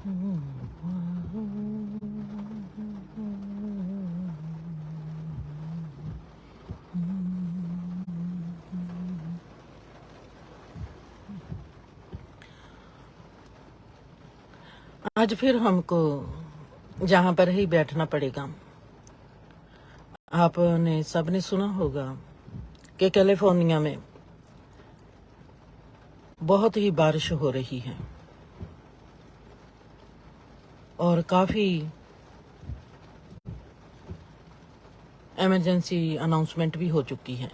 आज फिर हमको जहां पर ही बैठना पड़ेगा। आपने सबने सुना होगा कि कैलिफोर्निया में बहुत ही बारिश हो रही है और काफी इमरजेंसी अनाउंसमेंट भी हो चुकी है।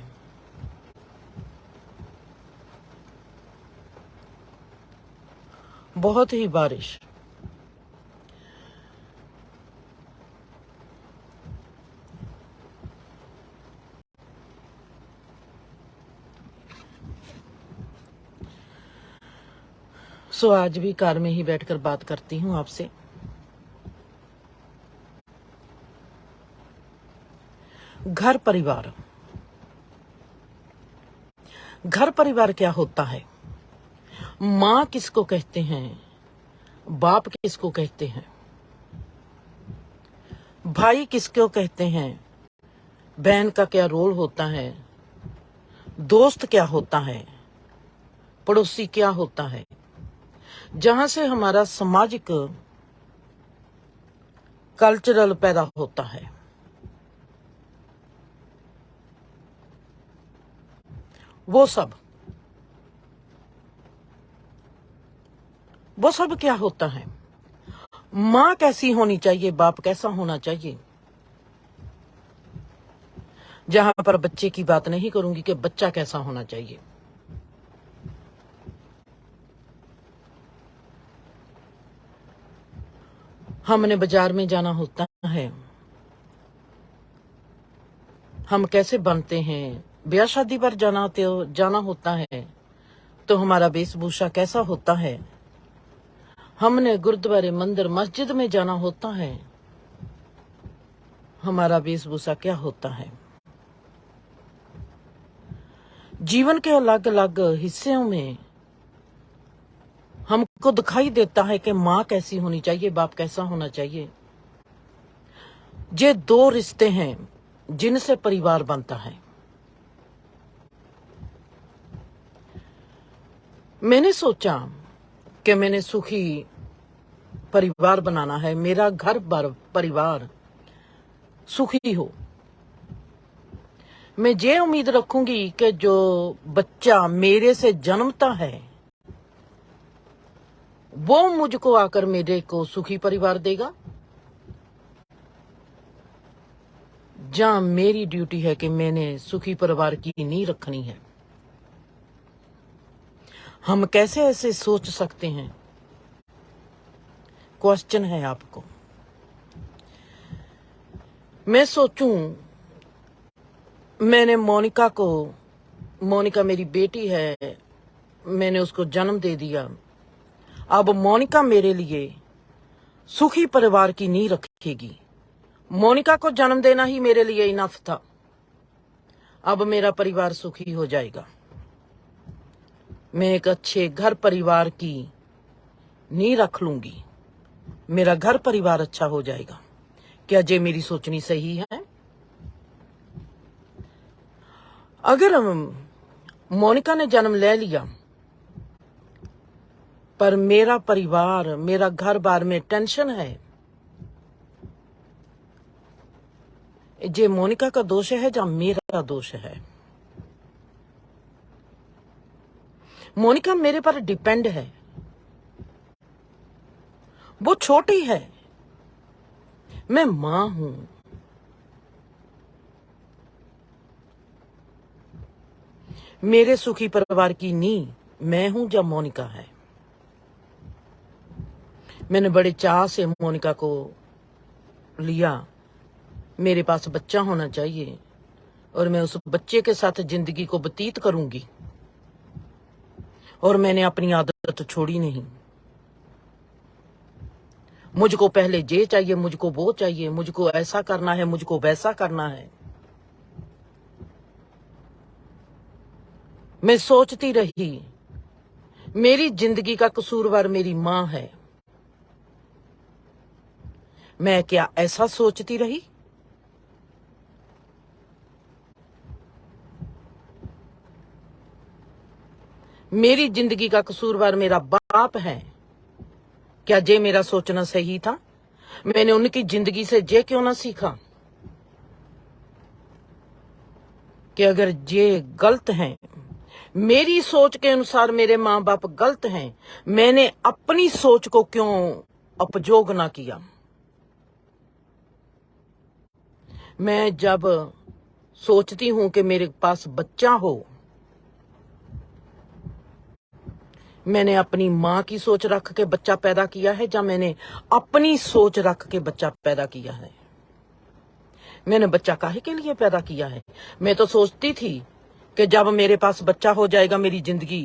बहुत ही बारिश। सो आज भी कार में ही बैठकर बात करती हूँ आपसे। घर परिवार, घर परिवार क्या होता है? माँ किसको कहते हैं? बाप किसको कहते हैं? भाई किसको कहते हैं? बहन का क्या रोल होता है? दोस्त क्या होता है? पड़ोसी क्या होता है? जहां से हमारा सामाजिक कल्चरल पैदा होता है, वो सब क्या होता है? माँ कैसी होनी चाहिए? बाप कैसा होना चाहिए? जहां पर बच्चे की बात नहीं करूंगी कि बच्चा कैसा होना चाहिए। हमने बाजार में जाना होता है, हम कैसे बनते हैं? ब्याह शादी पर जाना होता है तो हमारा वेशभूषा कैसा होता है? हमने गुरुद्वारे, मंदिर, मस्जिद में जाना होता है, हमारा वेशभूषा क्या होता है? जीवन के अलग अलग हिस्सों में हमको दिखाई देता है कि माँ कैसी होनी चाहिए, बाप कैसा होना चाहिए। ये दो रिश्ते हैं जिनसे परिवार बनता है। मैंने सोचा कि मैंने सुखी परिवार बनाना है, मेरा घर परिवार सुखी हो। मैं ये उम्मीद रखूंगी कि जो बच्चा मेरे से जन्मता है वो मुझको आकर मेरे को सुखी परिवार देगा। जहां मेरी ड्यूटी है कि मैंने सुखी परिवार की नींव रखनी है। हम कैसे ऐसे सोच सकते हैं? क्वेश्चन है आपको। मैं सोचूं, मैंने मोनिका मेरी बेटी है, मैंने उसको जन्म दे दिया। अब मोनिका मेरे लिए सुखी परिवार की नींव रखेगी। मोनिका को जन्म देना ही मेरे लिए इनफ था। अब मेरा परिवार सुखी हो जाएगा। मैं एक अच्छे घर परिवार की नींव रख लूंगी, मेरा घर परिवार अच्छा हो जाएगा। क्या ये मेरी सोचनी सही है? अगर मोनिका ने जन्म ले लिया पर मेरा परिवार, मेरा घर बार में टेंशन है, ये मोनिका का दोष है या मेरा दोष है? मोनिका मेरे पर डिपेंड है, वो छोटी है, मैं मां हूं। मेरे सुखी परिवार की नींव मैं हूं या मोनिका है? मैंने बड़े चाह से मोनिका को लिया। मेरे पास बच्चा होना चाहिए और मैं उस बच्चे के साथ जिंदगी को व्यतीत करूंगी। और मैंने अपनी आदत छोड़ी नहीं। मुझको पहले ये चाहिए, मुझको वो चाहिए, मुझको ऐसा करना है, मुझको वैसा करना है। मैं सोचती रही मेरी जिंदगी का कसूरवार मेरी मां है। मैं क्या ऐसा सोचती रही? मेरी जिंदगी का कसूरवार मेरा बाप है। क्या जे मेरा सोचना सही था? मैंने उनकी जिंदगी से जे क्यों ना सीखा कि अगर जे गलत हैं, मेरी सोच के अनुसार मेरे माँ बाप गलत हैं, मैंने अपनी सोच को क्यों उपयोग ना किया? मैं जब सोचती हूं कि मेरे पास बच्चा हो, मैंने अपनी माँ की सोच रख के बच्चा पैदा किया है या मैंने अपनी सोच रख के बच्चा पैदा किया है? मैंने बच्चा काहे के लिए पैदा किया है? मैं तो सोचती थी कि जब मेरे पास बच्चा हो जाएगा मेरी जिंदगी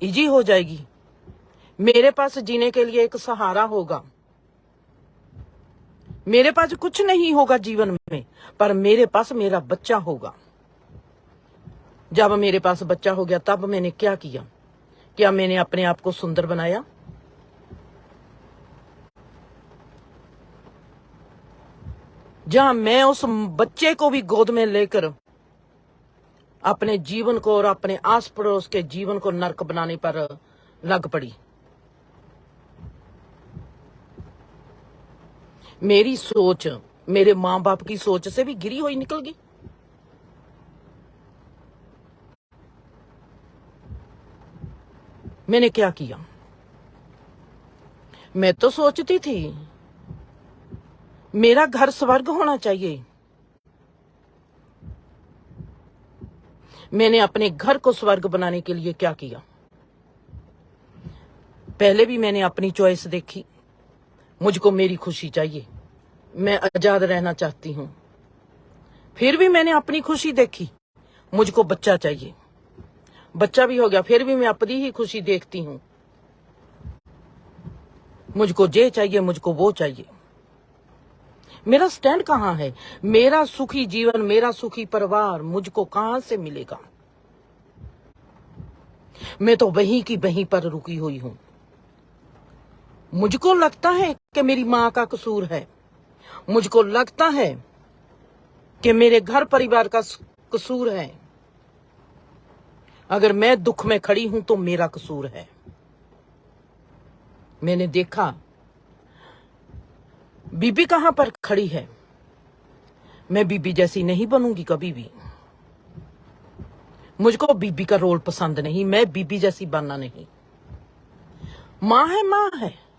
इजी हो जाएगी, मेरे पास जीने के लिए एक सहारा होगा। मेरे पास कुछ नहीं होगा जीवन में, पर मेरे पास मेरा बच्चा होगा। जब मेरे पास बच्चा हो गया तब मैंने क्या किया? क्या मैंने अपने आप को सुंदर बनाया? जहां मैं उस बच्चे को भी गोद में लेकर अपने जीवन को और अपने आस पड़ोस के जीवन को नरक बनाने पर लग पड़ी। मेरी सोच मेरे मां बाप की सोच से भी गिरी हुई निकल गई। मैंने क्या किया? मैं तो सोचती थी मेरा घर स्वर्ग होना चाहिए। मैंने अपने घर को स्वर्ग बनाने के लिए क्या किया? पहले भी मैंने अपनी चॉइस देखी। मुझको मेरी खुशी चाहिए, मैं आजाद रहना चाहती हूं। फिर भी मैंने अपनी खुशी देखी, मुझको बच्चा चाहिए। बच्चा भी हो गया, फिर भी मैं अपनी ही खुशी देखती हूं। मुझको ये चाहिए, मुझको वो चाहिए। मेरा स्टैंड कहां है? मेरा सुखी जीवन, मेरा सुखी परिवार मुझको कहां से मिलेगा? मैं तो वहीं की वहीं पर रुकी हुई हूं। मुझको लगता है कि मेरी मां का कसूर है। मुझको लगता है कि मेरे घर परिवार का कसूर है। अगर मैं दुख में खड़ी हूं तो मेरा कसूर है। मैंने देखा बीबी कहां पर खड़ी है। मैं बीबी जैसी नहीं बनूंगी कभी भी। मुझको बीबी का रोल पसंद नहीं, मैं बीबी जैसी बनना नहीं। मां है, मां है।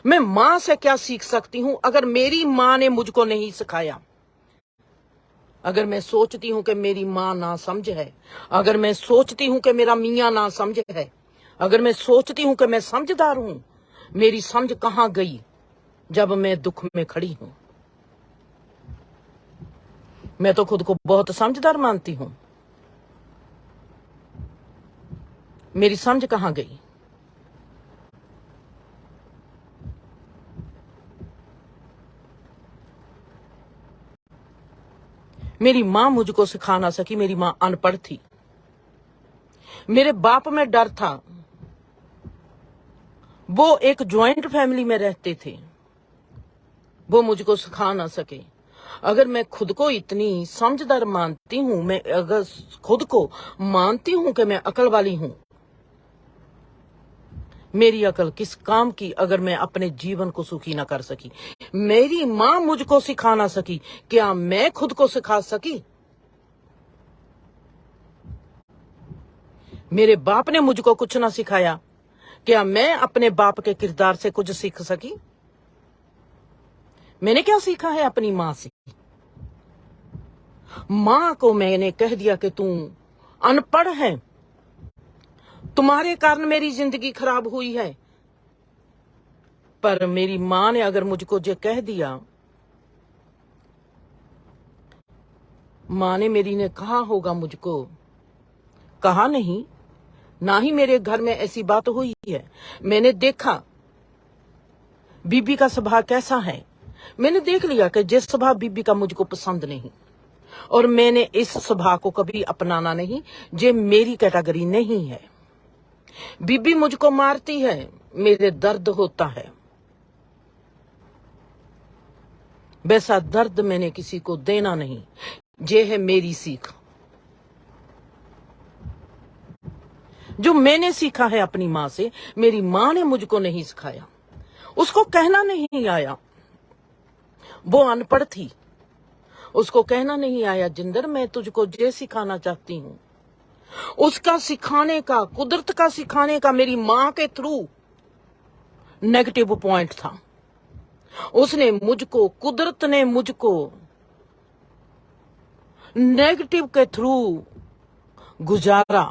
मैं मां से क्या सीख सकती हूं अगर मेरी मां ने मुझको नहीं सिखाया? अगर मैं सोचती हूं कि मेरी मां ना समझ है, अगर मैं सोचती हूं कि मेरा मियां ना समझ है, अगर मैं सोचती हूं कि मैं समझदार हूं, मेरी समझ कहां गई जब मैं दुख में खड़ी हूं? मैं तो खुद को बहुत समझदार मानती हूं। मेरी समझ कहां गई? मेरी मां मुझको सिखा ना सकी। मेरी मां अनपढ़ थी। मेरे बाप में डर था। वो एक ज्वाइंट फैमिली में रहते थे। वो मुझको सिखा ना सके। अगर मैं खुद को इतनी समझदार मानती हूं, मैं अगर खुद को मानती हूं कि मैं अकल वाली हूं, मेरी अकल किस काम की अगर मैं अपने जीवन को सुखी ना कर सकी? मेरी मां मुझको सिखा ना सकी, क्या मैं खुद को सिखा सकी? मेरे बाप ने मुझको कुछ ना सिखाया, क्या मैं अपने बाप के किरदार से कुछ सीख सकी? मैंने क्या सीखा है अपनी मां से? मां को मैंने कह दिया कि तू अनपढ़ है, तुम्हारे कारण मेरी जिंदगी खराब हुई है। पर मेरी मां ने अगर मुझको जो कह दिया, मां ने मेरी ने कहा होगा मुझको, कहा नहीं, ना ही मेरे घर में ऐसी बात हुई है। मैंने देखा बीबी का स्वभाव कैसा है। मैंने देख लिया कि जिस स्वभाव बीबी का मुझको पसंद नहीं, और मैंने इस स्वभाव को कभी अपनाना नहीं। जे मेरी कैटेगरी नहीं है। बीबी मुझको मारती है, मेरे दर्द होता है। वैसा दर्द मैंने किसी को देना नहीं। ये है मेरी सीख, जो मैंने सीखा है अपनी माँ से। मेरी माँ ने मुझको नहीं सिखाया, उसको कहना नहीं आया, वो अनपढ़ थी, उसको कहना नहीं आया जिंदर मैं तुझको ये सिखाना चाहती हूँ। उसका सिखाने का, कुदरत का सिखाने का मेरी माँ के थ्रू नेगेटिव पॉइंट था। उसने मुझको, कुदरत ने मुझको नेगेटिव के थ्रू गुजारा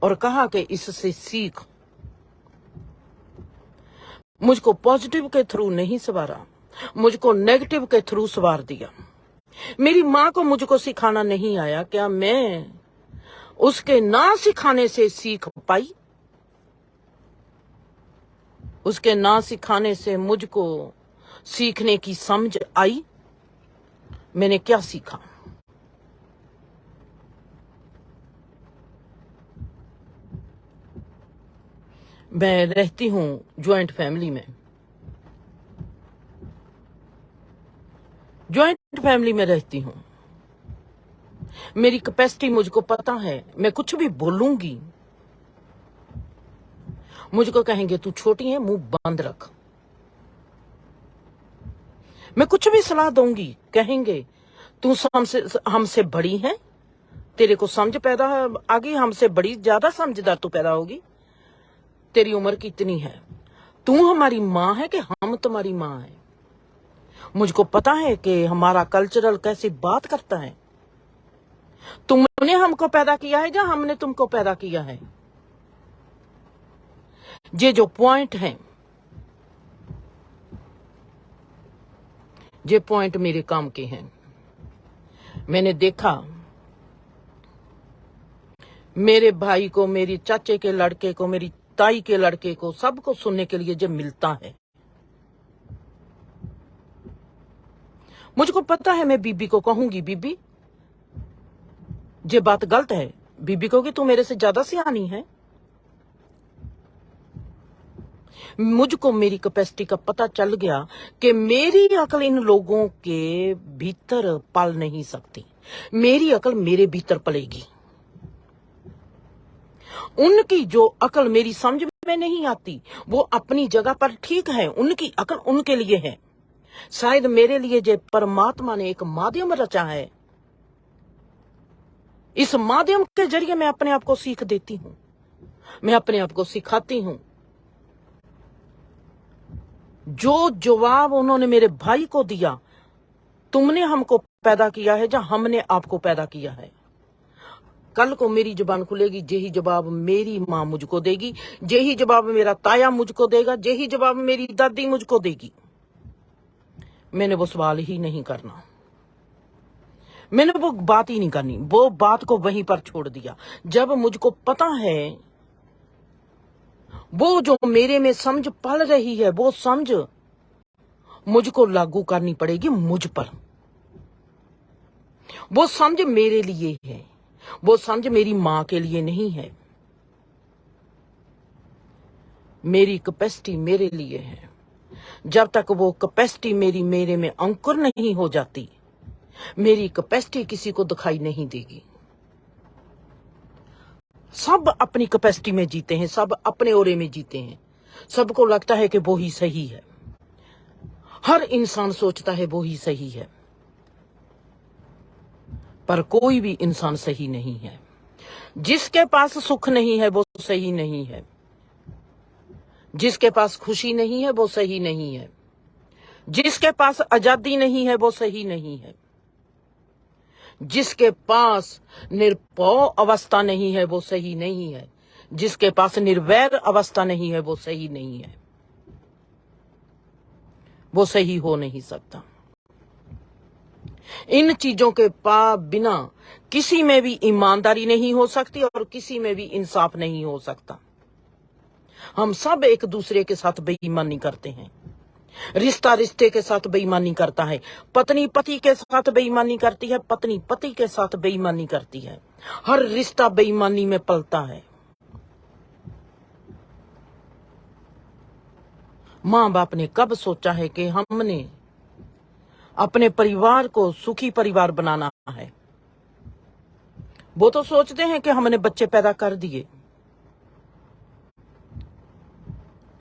और कहा कि इससे सीख। मुझको पॉजिटिव के थ्रू नहीं सवारा, मुझको नेगेटिव के थ्रू सवार दिया। मेरी माँ को मुझको सिखाना नहीं आया, क्या मैं उसके ना सिखाने से सीख पाई? उसके ना सिखाने से मुझको सीखने की समझ आई? मैंने क्या सीखा? मैं रहती हूं ज्वाइंट फैमिली में। ज्वाइंट फैमिली में रहती हूं। मेरी कैपेसिटी मुझको पता है, मैं कुछ भी बोलूंगी मुझको कहेंगे तू छोटी है, मुंह बंद रख। मैं कुछ भी सलाह दूंगी, कहेंगे तू हमसे बड़ी है, तेरे को समझ पैदा आ गई, हमसे बड़ी ज्यादा समझदार तू पैदा होगी, तेरी उम्र कितनी है, तू हमारी माँ है कि हम तुम्हारी माँ है। मुझको पता है कि हमारा कल्चरल कैसे बात करता है। तुमने हमको पैदा किया है या हमने तुमको पैदा किया है? ये जो पॉइंट है, ये पॉइंट मेरे काम के हैं। मैंने देखा मेरे भाई को, मेरी चाचे के लड़के को, मेरी ताई के लड़के को, सबको सुनने के लिए जो मिलता है। मुझको पता है मैं बीबी को कहूंगी बीबी ये बात गलत है, बीबी को कि तू मेरे से ज्यादा सियानी है। मुझको मेरी कैपेसिटी का पता चल गया कि मेरी अकल इन लोगों के भीतर पल नहीं सकती, मेरी अकल मेरे भीतर पलेगी। उनकी जो अकल मेरी समझ में नहीं आती वो अपनी जगह पर ठीक है, उनकी अकल उनके लिए है। शायद मेरे लिए जो परमात्मा ने एक माध्यम रचा है, इस माध्यम के जरिए मैं अपने आप को सीख देती हूं, मैं अपने आप को सिखाती हूं। जो जवाब उन्होंने मेरे भाई को दिया, तुमने हमको पैदा किया है या हमने आपको पैदा किया है, कल को मेरी जुबान खुलेगी, यही जवाब मेरी माँ मुझको देगी, यही जवाब मेरा ताया मुझको देगा, यही जवाब मेरी दादी मुझको देगी। मैंने वो सवाल ही नहीं करना, मैंने वो बात ही नहीं करनी, वो बात को वहीं पर छोड़ दिया। जब मुझको पता है वो जो मेरे में समझ पल रही है, वो समझ मुझको लागू करनी पड़ेगी मुझ पर। वो समझ मेरे लिए है, वो समझ मेरी माँ के लिए नहीं है। मेरी कैपेसिटी मेरे लिए है। जब तक वो कैपेसिटी मेरे में अंकुर नहीं हो जाती, मेरी कैपेसिटी किसी को दिखाई नहीं देगी। सब अपनी कैपेसिटी में जीते हैं, सब अपने ओरे में जीते हैं, सबको लगता है कि वो ही सही है। हर इंसान सोचता है वो ही सही है, पर कोई भी इंसान सही नहीं है। जिसके पास सुख नहीं है वो सही नहीं है, जिसके पास खुशी नहीं है वो सही नहीं है, जिसके पास आजादी नहीं है वो सही नहीं है, जिसके पास निर्भय अवस्था नहीं है वो सही नहीं है, जिसके पास निर्वैर अवस्था नहीं है वो सही नहीं है, वो सही हो नहीं सकता। इन चीजों के बिना किसी में भी ईमानदारी नहीं हो सकती और किसी में भी इंसाफ नहीं हो सकता। हम सब एक दूसरे के साथ बेईमानी करते हैं, रिश्ता रिश्ते के साथ बेईमानी करता है, पत्नी पति के साथ बेईमानी करती है, पत्नी पति के साथ बेईमानी करती है, हर रिश्ता बेईमानी में पलता है। माँ बाप ने कब सोचा है कि हमने अपने परिवार को सुखी परिवार बनाना है। वो तो सोचते हैं कि हमने बच्चे पैदा कर दिए,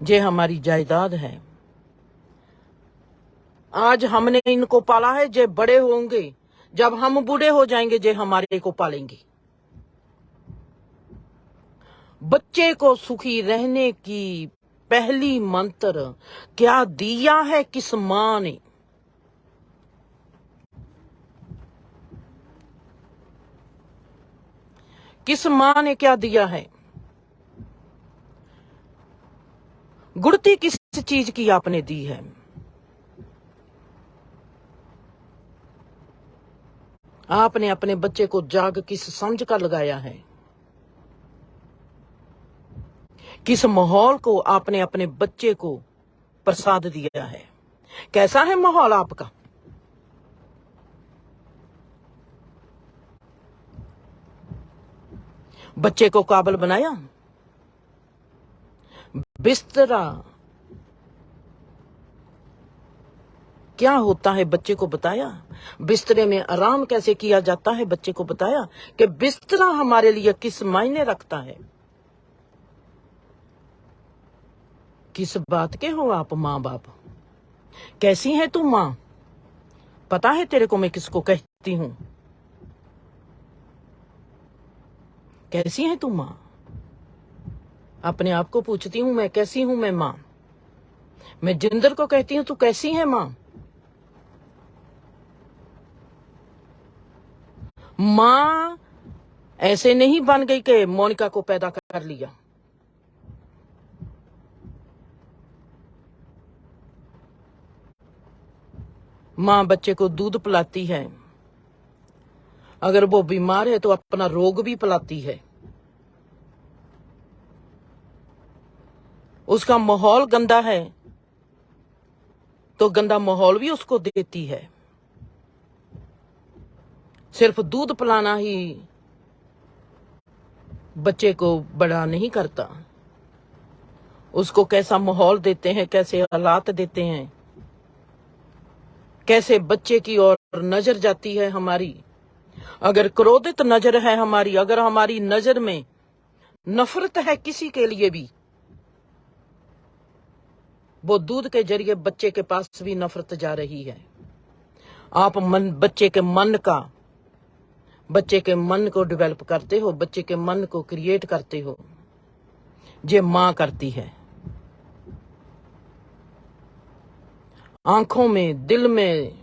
ये हमारी जायदाद है, आज हमने इनको पाला है, जे बड़े होंगे, जब हम बूढ़े हो जाएंगे, जे हमारे को पालेंगे। बच्चे को सुखी रहने की पहली मंत्र क्या दिया है किस मां ने? किस मां ने क्या दिया है? गुड़ती किस चीज की आपने दी है? आपने अपने बच्चे को जाग किस समझ का लगाया है? किस माहौल को आपने अपने बच्चे को प्रसाद दिया है? कैसा है माहौल आपका? बच्चे को काबिल बनाया? बिस्तरा क्या होता है बच्चे को बताया? बिस्तरे में आराम कैसे किया जाता है बच्चे को बताया? कि बिस्तरा हमारे लिए किस मायने रखता है? किस बात के हो आप माँ बाप? कैसी है तू माँ? पता है तेरे को मैं किसको कहती हूं? कैसी है तू माँ? अपने आप को पूछती हूं मैं, कैसी हूं मैं माँ? मैं जिंदर को कहती हूं तू कैसी है माँ? माँ ऐसे नहीं बन गई कि मोनिका को पैदा कर लिया। माँ बच्चे को दूध पिलाती है, अगर वो बीमार है तो अपना रोग भी पिलाती है। उसका माहौल गंदा है तो गंदा माहौल भी उसको देती है। सिर्फ दूध पिलाना ही बच्चे को बड़ा नहीं करता। उसको कैसा माहौल देते हैं, कैसे हालात देते हैं, कैसे बच्चे की ओर नजर जाती है हमारी। अगर क्रोधित नजर है हमारी, अगर हमारी नजर में नफरत है किसी के लिए भी, वो दूध के जरिए बच्चे के पास भी नफरत जा रही है। आप बच्चे के मन को डेवलप करते हो, बच्चे के मन को क्रिएट करते हो, ये मां करती है। आंखों में, दिल में,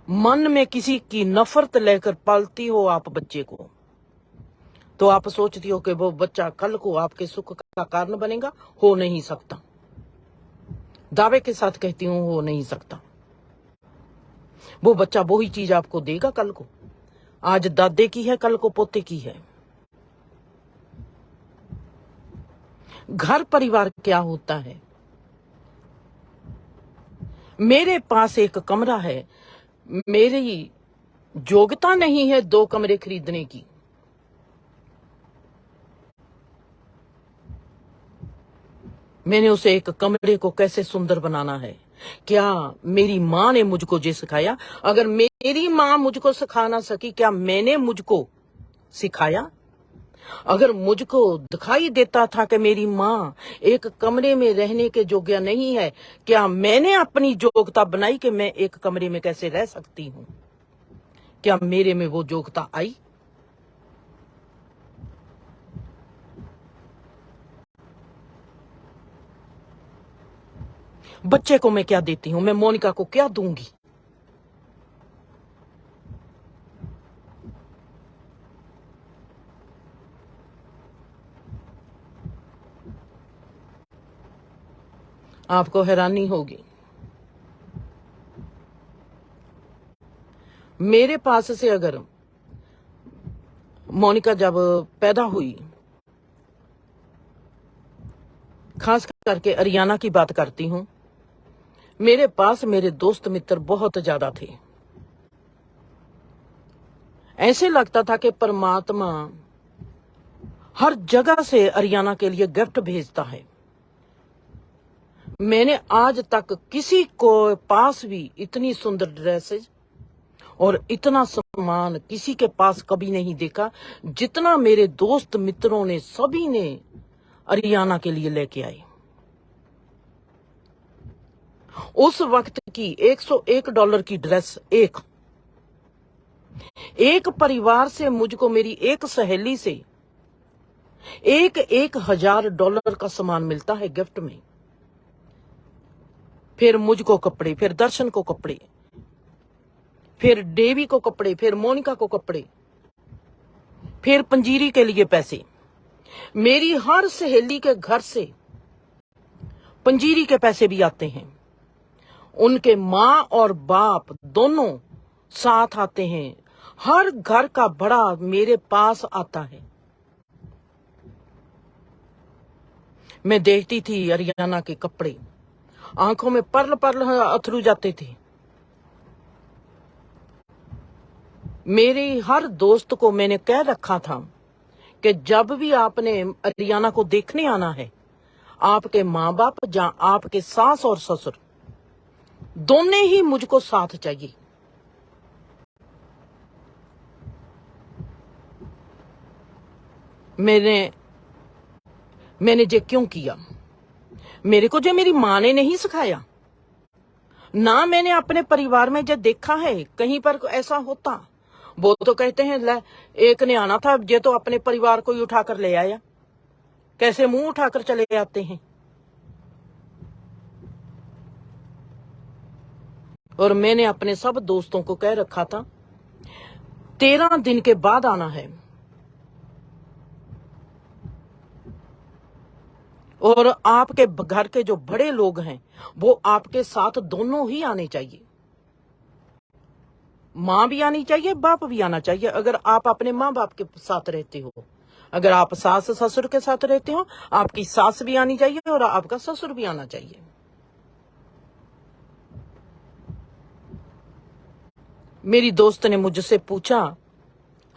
मन में किसी की नफरत लेकर पालती हो आप बच्चे को, तो आप सोचती हो कि वो बच्चा कल को आपके सुख का कारण बनेगा। हो नहीं सकता। दावे के साथ कहती हूं, हो नहीं सकता। वो बच्चा वही चीज आपको देगा कल को। आज दादे की है, कल को पोते की है। घर परिवार क्या होता है? मेरे पास एक कमरा है, मेरी योग्यता नहीं है 2 कमरे खरीदने की। मैंने उसे एक कमरे को कैसे सुंदर बनाना है। क्या मेरी माँ ने मुझको ये सिखाया? अगर मेरी माँ मुझको सिखा ना सकी, क्या मैंने मुझको सिखाया? अगर मुझको दिखाई देता था कि मेरी माँ एक कमरे में रहने के योग्य नहीं है, क्या मैंने अपनी योग्यता बनाई कि मैं एक कमरे में कैसे रह सकती हूँ? क्या मेरे में वो योग्यता आई? बच्चे को मैं क्या देती हूं? मैं मोनिका को क्या दूंगी? आपको हैरानी होगी। मेरे पास से अगर मोनिका जब पैदा हुई, खास करके अरियाना की बात करती हूं, मेरे पास मेरे दोस्त मित्र बहुत ज्यादा थे। ऐसे लगता था कि परमात्मा हर जगह से अरियाना के लिए गिफ्ट भेजता है। मैंने आज तक किसी को पास भी इतनी सुंदर ड्रेसेस और इतना सम्मान किसी के पास कभी नहीं देखा जितना मेरे दोस्त मित्रों ने, सभी ने अरियाना के लिए लेके आए। उस वक्त की $101 की ड्रेस एक परिवार से मुझको, मेरी एक सहेली से $1,000 का सामान मिलता है गिफ्ट में। फिर मुझको कपड़े, फिर दर्शन को कपड़े, फिर देवी को कपड़े, फिर मोनिका को कपड़े, फिर पंजीरी के लिए पैसे। मेरी हर सहेली के घर से पंजीरी के पैसे भी आते हैं। उनके माँ और बाप दोनों साथ आते हैं। हर घर का बड़ा मेरे पास आता है। मैं देखती थी अरियाना के कपड़े, आंखों में पर्ल पर्ल अथरू जाते थे। मेरी हर दोस्त को मैंने कह रखा था कि जब भी आपने अरियाना को देखने आना है, आपके माँ बाप या आपके सास और ससुर दोनों ही मुझको साथ चाहिए। मैंने जे क्यों किया? मेरे को जो मेरी माँ ने नहीं सिखाया ना, मैंने अपने परिवार में जो देखा है कहीं पर ऐसा होता। वो तो कहते हैं ले, एक ने आना था, ये तो अपने परिवार को ही उठाकर ले आया। कैसे मुंह उठाकर चले जाते हैं। और मैंने अपने सब दोस्तों को कह रखा था 13 दिन के बाद आना है, और आपके घर के जो बड़े लोग हैं वो आपके साथ दोनों ही आने चाहिए। माँ भी आनी चाहिए, बाप भी आना चाहिए। अगर आप अपने माँ बाप के साथ रहते हो, अगर आप सास ससुर के साथ रहते हो, आपकी सास भी आनी चाहिए और आपका ससुर भी आना चाहिए। मेरी दोस्त ने मुझसे पूछा,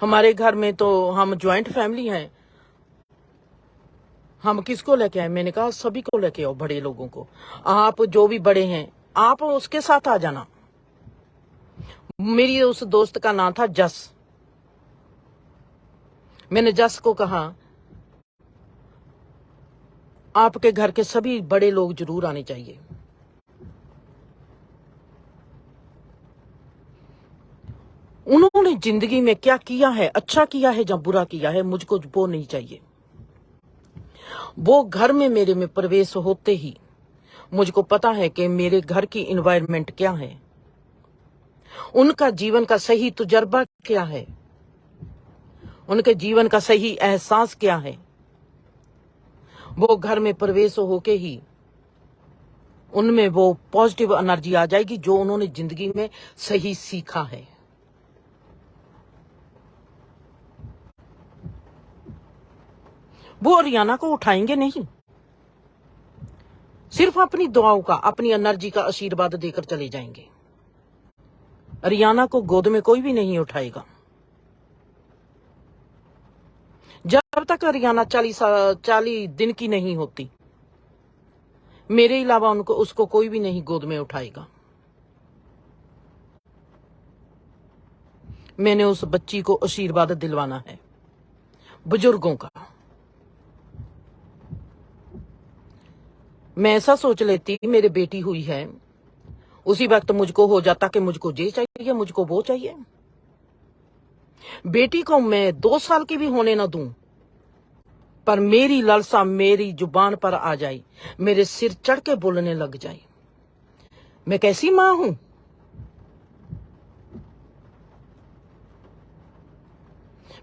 हमारे घर में तो हम ज्वाइंट फैमिली हैं, हम किसको लेके आए? मैंने कहा सभी को लेके आओ, बड़े लोगों को। आप जो भी बड़े हैं आप उसके साथ आ जाना। मेरी उस दोस्त का नाम था जस। मैंने जस को कहा आपके घर के सभी बड़े लोग जरूर आने चाहिए। उन्होंने जिंदगी में क्या किया है, अच्छा किया है या बुरा किया है, मुझको वो नहीं चाहिए। वो घर में मेरे में प्रवेश होते ही मुझको पता है कि मेरे घर की एनवायरनमेंट क्या है, उनका जीवन का सही तजुर्बा क्या है, उनके जीवन का सही एहसास क्या है। वो घर में प्रवेश होके ही उनमें वो पॉजिटिव एनर्जी आ जाएगी जो उन्होंने जिंदगी में सही सीखा है। वो अरियाना को उठाएंगे नहीं, सिर्फ अपनी दुआओं का, अपनी एनर्जी का आशीर्वाद देकर चले जाएंगे। अरियाना को गोद में कोई भी नहीं उठाएगा। जब तक अरियाना 40 दिन की नहीं होती, मेरे अलावा उसको कोई भी नहीं गोद में उठाएगा। मैंने उस बच्ची को आशीर्वाद दिलवाना है बुजुर्गों का। मैं ऐसा सोच लेती मेरे बेटी हुई है, उसी वक्त मुझको हो जाता कि मुझको ये चाहिए, मुझको वो चाहिए। बेटी को मैं 2 साल की भी होने ना दूं, पर मेरी लालसा मेरी जुबान पर आ जाए, मेरे सिर चढ़ के बोलने लग जाए। मैं कैसी मां हूं?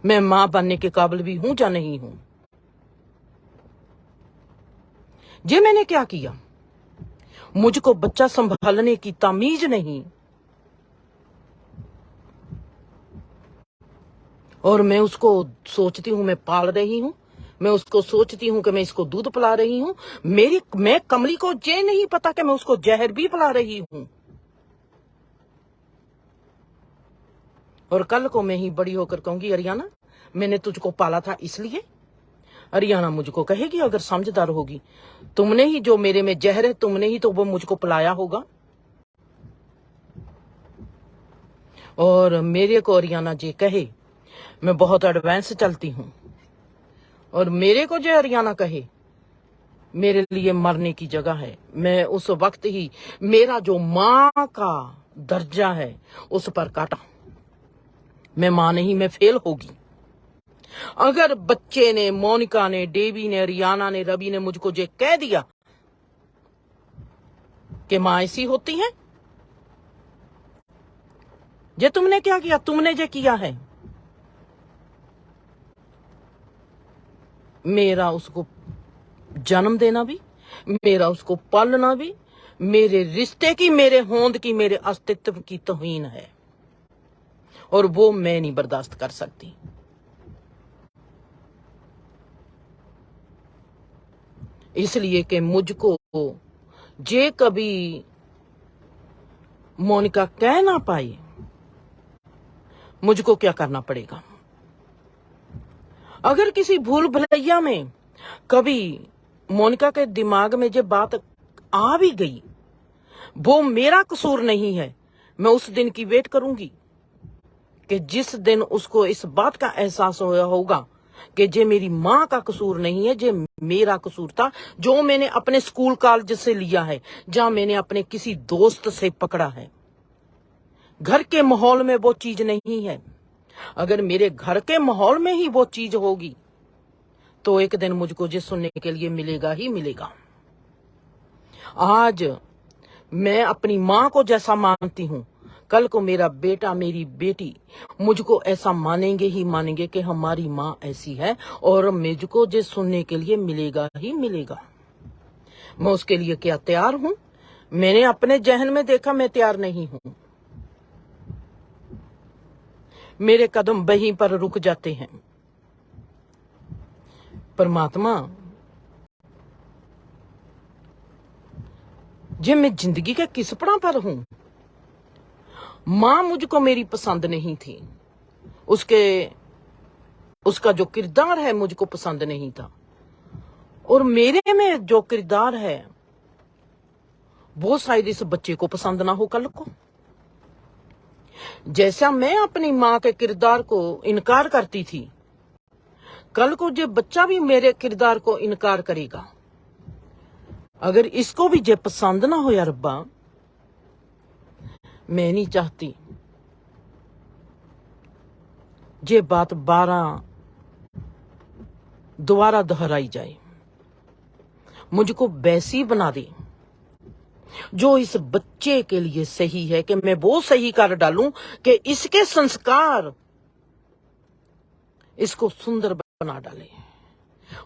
मैं मां बनने के काबिल भी हूं या नहीं हूं? ये मैंने क्या किया? मुझको बच्चा संभालने की तमीज नहीं, और मैं उसको सोचती हूं मैं पाल रही हूं, मैं उसको सोचती हूं कि मैं इसको दूध पिला रही हूं। मैं कमली को ये नहीं पता कि मैं उसको जहर भी पिला रही हूं। और कल को मैं ही बड़ी होकर कहूंगी अरियाना मैंने तुझको पाला था इसलिए, अरियाना मुझको कहेगी अगर समझदार होगी, तुमने ही जो मेरे में जहर है, तुमने ही तो वो मुझको पिलाया होगा। और मेरे को अरियाना जी कहे मैं बहुत एडवांस चलती हूँ, और मेरे को जो अरियाना कहे मेरे लिए मरने की जगह है, मैं उस वक्त ही मेरा जो माँ का दर्जा है उस पर काटा। मैं माँ नहीं, मैं फेल होगी। अगर बच्चे ने, मोनिका ने, डेबी ने, अरियाना ने, रवि ने मुझको जो कह दिया कि माँ ऐसी होती है, ये तुमने क्या किया, तुमने जो किया है, मेरा उसको जन्म देना भी, मेरा उसको पालना भी, मेरे रिश्ते की, मेरे होंद की, मेरे अस्तित्व की तौहीन है, और वो मैं नहीं बर्दाश्त कर सकती। इसलिए कि मुझको जे कभी मोनिका कह ना पाए, मुझको क्या करना पड़ेगा। अगर किसी भूल भुलैया में कभी मोनिका के दिमाग में जो बात आ भी गई, वो मेरा कसूर नहीं है। मैं उस दिन की वेट करूंगी कि जिस दिन उसको इस बात का एहसास होया होगा कि जे मेरी माँ का कसूर नहीं है, जे मेरा कसूर था, जो मैंने अपने स्कूल कॉलेज से लिया है, जहां मैंने अपने किसी दोस्त से पकड़ा है। घर के माहौल में वो चीज नहीं है। अगर मेरे घर के माहौल में ही वो चीज होगी तो एक दिन मुझको जे सुनने के लिए मिलेगा ही मिलेगा। आज मैं अपनी माँ को जैसा मानती हूँ, कल को मेरा बेटा, मेरी बेटी मुझको ऐसा मानेंगे ही मानेंगे कि हमारी माँ ऐसी है, और मुझको जे सुनने के लिए मिलेगा ही मिलेगा। मैं उसके लिए क्या तैयार हूं? मैंने अपने जहन में देखा मैं तैयार नहीं हूं। मेरे कदम वहीं पर रुक जाते हैं। परमात्मा, जे मैं जिंदगी के किस पड़ाव पर हूं? मां मुझको मेरी पसंद नहीं थी, उसका जो किरदार है मुझको पसंद नहीं था, और मेरे में जो किरदार है वो शायद इस बच्चे को पसंद ना हो कल को। जैसा मैं अपनी मां के किरदार को इनकार करती थी, कल को जो बच्चा भी मेरे किरदार को इनकार करेगा। अगर इसको भी जे पसंद ना हो, यार रब्बा, मैं नहीं चाहती ये बात दोबारा दोहराई जाए। मुझको वैसी बना दे जो इस बच्चे के लिए सही है, कि मैं वो सही कर डालूं कि इसके संस्कार इसको सुंदर बना डाले।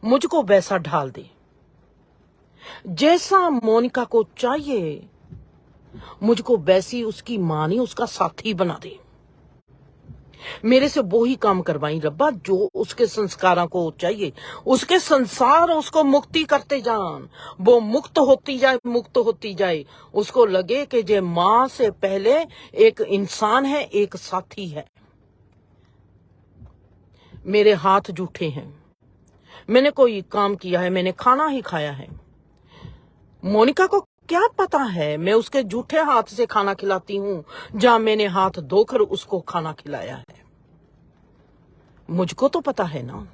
मुझको वैसा ढाल दे जैसा मोनिका को चाहिए, मुझको वैसी उसकी मां नहीं, उसका साथी बना दे। मेरे से वो ही काम करवाई रब्बा जो उसके संस्कारों को चाहिए, उसके संसार उसको मुक्ति करते जान, वो मुक्त होती जाए, मुक्त होती जाए। उसको लगे कि जे मां से पहले एक इंसान है, एक साथी है। मेरे हाथ जूठे हैं, मैंने कोई काम किया है, मैंने खाना ही खाया है। मोनिका को क्या पता है मैं उसके जूठे हाथ से खाना खिलाती हूं, जहां मैंने हाथ धोकर उसको खाना खिलाया है। मुझको तो पता है ना,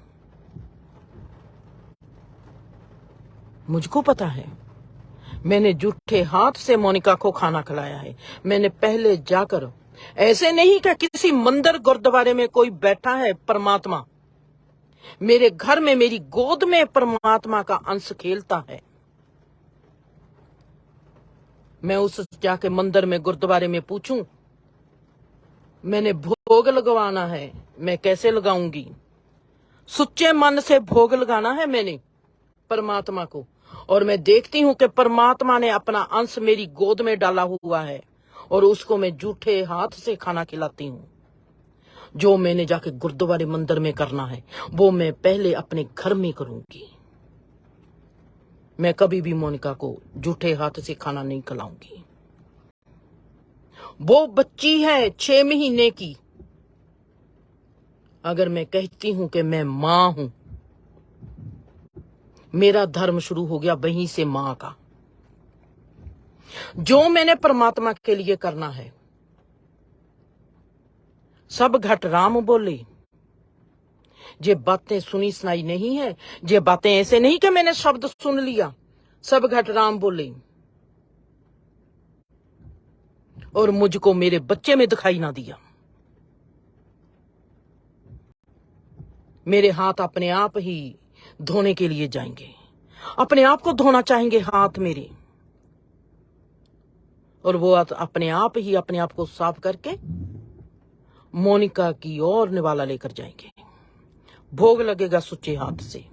मुझको पता है मैंने जूठे हाथ से मोनिका को खाना खिलाया है। मैंने पहले जाकर, ऐसे नहीं कि किसी मंदिर गुरुद्वारे में कोई बैठा है परमात्मा, मेरे घर में मेरी गोद में परमात्मा का अंश खेलता है। मैं उस जाके मंदिर में, गुरुद्वारे में पूछूं मैंने भोग लगवाना है, मैं कैसे लगाऊंगी? सच्चे मन से भोग लगाना है मैंने परमात्मा को, और मैं देखती हूं कि परमात्मा ने अपना अंश मेरी गोद में डाला हुआ है, और उसको मैं जूठे हाथ से खाना खिलाती हूं। जो मैंने जाके गुरुद्वारे मंदिर में करना है वो मैं पहले अपने घर में करूंगी। मैं कभी भी मोनिका को जूठे हाथ से खाना नहीं खिलाऊंगी। वो बच्ची है 6 महीने की। अगर मैं कहती हूं कि मैं मां हूं, मेरा धर्म शुरू हो गया वहीं से मां का। जो मैंने परमात्मा के लिए करना है, सब घट राम बोले। ये बातें सुनी सुनाई नहीं है, ये बातें ऐसे नहीं कि मैंने शब्द सुन लिया, सब घट राम बोले। और मुझको मेरे बच्चे में दिखाई ना दिया। मेरे हाथ अपने आप ही धोने के लिए जाएंगे, अपने आप को धोना चाहेंगे हाथ मेरे, और वो अपने आप ही अपने आप को साफ करके मोनिका की ओर निवाला लेकर जाएंगे। भोग लगेगा सुच्चे हाथ से।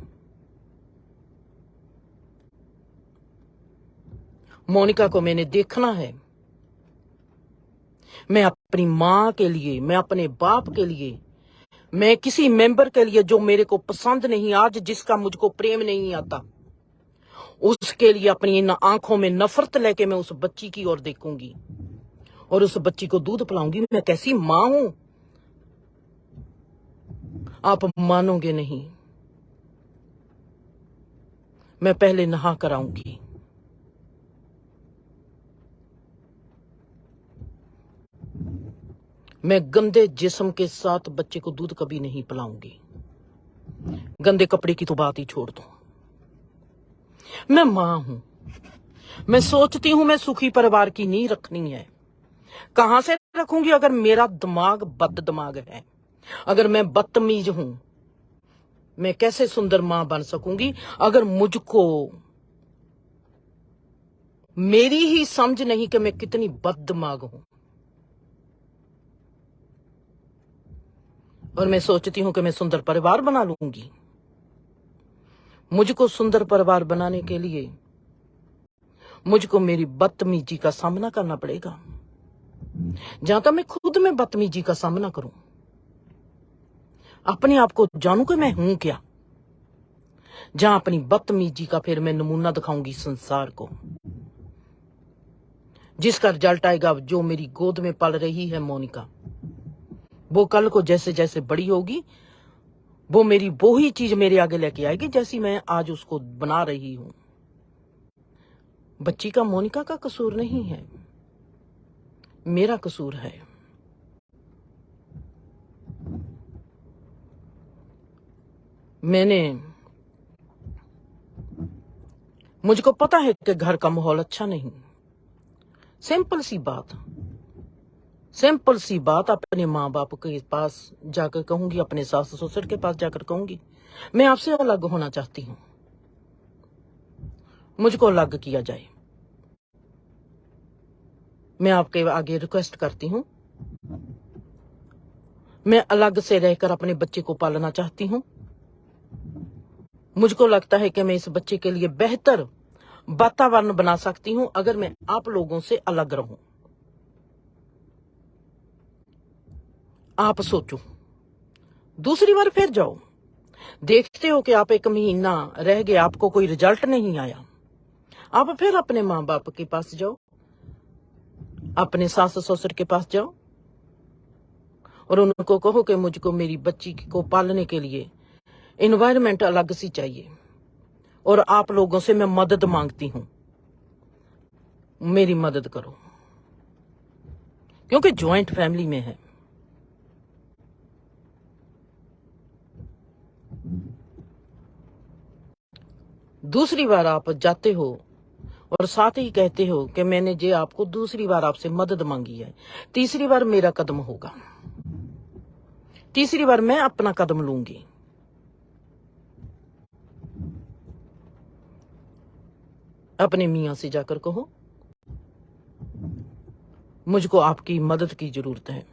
मोनिका को मैंने देखना है। मैं अपनी मां के लिए, मैं अपने बाप के लिए, मैं किसी मेंबर के लिए जो मेरे को पसंद नहीं, आज जिसका मुझको प्रेम नहीं आता, उसके लिए अपनी इन आंखों में नफरत लेके मैं उस बच्ची की ओर देखूंगी और उस बच्ची को दूध पिलाऊंगी। मैं कैसी मां हूं, आप मानोगे नहीं। मैं पहले नहा कर आऊंगी। मैं गंदे जिस्म के साथ बच्चे को दूध कभी नहीं पिलाऊंगी। गंदे कपड़े की तो बात ही छोड़ दो। मैं मां हूं। मैं सोचती हूं मैं सुखी परिवार की नींव रखनी है। कहां से रखूंगी अगर मेरा दिमाग बद दिमाग है, अगर मैं बदतमीज हूं। मैं कैसे सुंदर मां बन सकूंगी अगर मुझको मेरी ही समझ नहीं कि मैं कितनी बद दिमाग हूं। और मैं सोचती हूं कि मैं सुंदर परिवार बना लूंगी। मुझको सुंदर परिवार बनाने के लिए मुझको मेरी बदतमीजी का सामना करना पड़ेगा। जहां तक मैं खुद में बदतमीजी का सामना करूं, अपने आप को जानूं कि मैं हूं क्या, जहां अपनी बदतमीजी का फिर मैं नमूना दिखाऊंगी संसार को, जिसका रिजल्ट आएगा जो मेरी गोद में पल रही है मोनिका, वो कल को जैसे जैसे बड़ी होगी वो मेरी वो ही चीज मेरे आगे लेके आएगी जैसी मैं आज उसको बना रही हूं। बच्ची का मोनिका का कसूर नहीं है, मेरा कसूर है। मुझको पता है कि घर का माहौल अच्छा नहीं। सिंपल सी बात अपने माँ बाप के पास जाकर कहूंगी, अपने सास ससुर के पास जाकर कहूंगी मैं आपसे अलग होना चाहती हूं, मुझको अलग किया जाए। मैं आपके आगे रिक्वेस्ट करती हूं, मैं अलग से रहकर अपने बच्चे को पालना चाहती हूं। मुझको लगता है कि मैं इस बच्चे के लिए बेहतर वातावरण बना सकती हूं अगर मैं आप लोगों से अलग रहूं। आप सोचो, दूसरी बार फिर जाओ, देखते हो कि आप 1 महीना रह गए, आपको कोई रिजल्ट नहीं आया, आप फिर अपने माँ बाप के पास जाओ, अपने सास ससुर के पास जाओ और उनको कहो कि मुझको मेरी बच्ची को पालने के लिए एनवायरनमेंट अलग सी चाहिए और आप लोगों से मैं मदद मांगती हूं, मेरी मदद करो, क्योंकि ज्वाइंट फैमिली में है। दूसरी बार आप जाते हो और साथ ही कहते हो कि मैंने जे आपको दूसरी बार आपसे मदद मांगी है, तीसरी बार मेरा कदम होगा, तीसरी बार मैं अपना कदम लूंगी। अपने मियां से जाकर कहो मुझको आपकी मदद की जरूरत है।